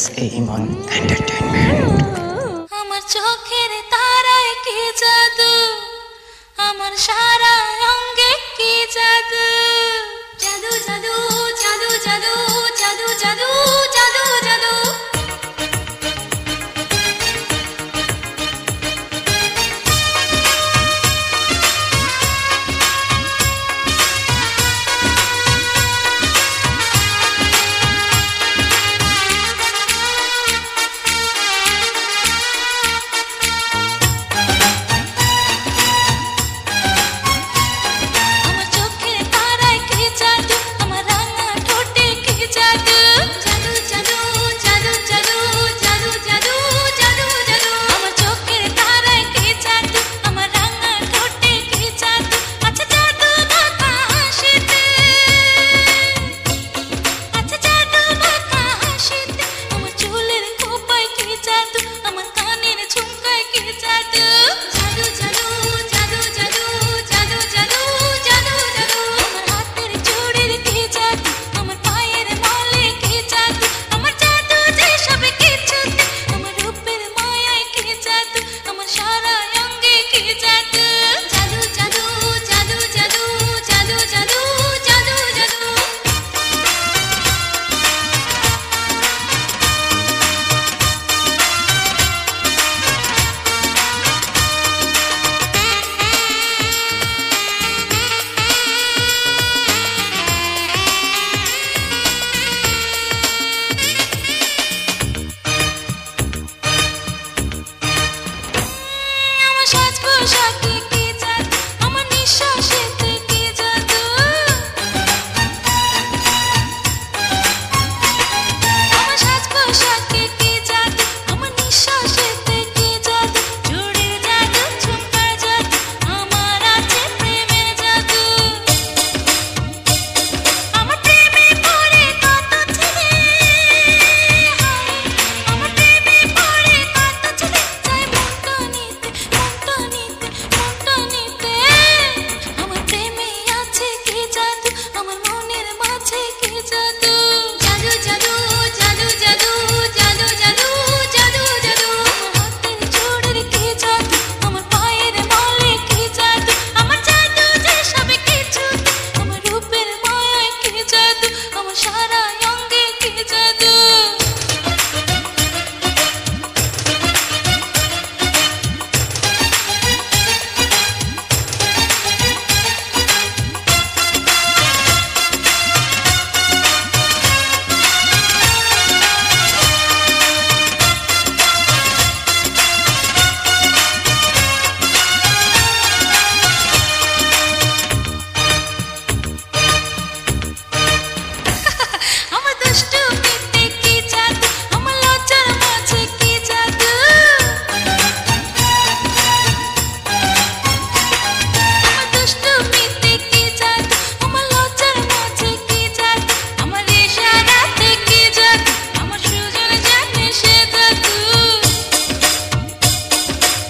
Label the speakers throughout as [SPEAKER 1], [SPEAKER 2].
[SPEAKER 1] SA ইমন entertainment.
[SPEAKER 2] আমার চোখের তারায় কি জাদু, আমার সারা অঙ্গে কি জাদু, জাদু জাদু জাদু জাদু জাদু জাদু জাদু জাদু।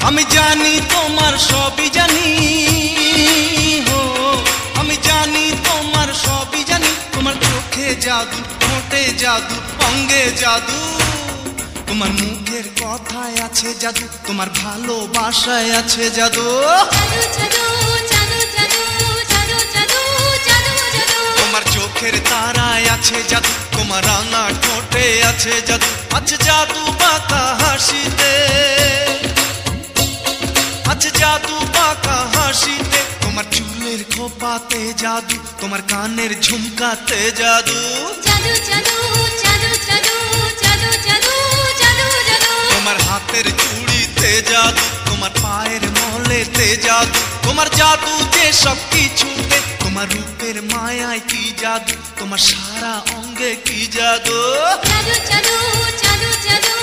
[SPEAKER 3] আমি জানি তোমার সবই জানি, আমি জানি তোমার সবই জানি। তোমার চোখে জাদু, ঠোঁটে জাদু, অঙ্গে জাদু, তোমার মুখের কথায় আছে জাদু, তোমার ভালোবাসায় আছে জাদু। তোমার চোখের তারায় আছে জাদু, তোমার রাঙা ঠোঁটে আছে জাদু, আছে জাদু বাঁকা হাসিতে, আছে জাদু বাঁকা হাসিতে। তোমার চুলের খোপাতে জাদু, তোমার কানের ঝুমকাতে জাদু, তোমার হাতের চুড়িতে জাদু, তোমার পায়ের মলেতে জাদু, তোমার জাদু যে সব কিছুতে। তোমার রূপের মায়ায় কি জাদু, তোমার সারা অঙ্গে কি জাদু, জাদু জাদু জাদু জাদু।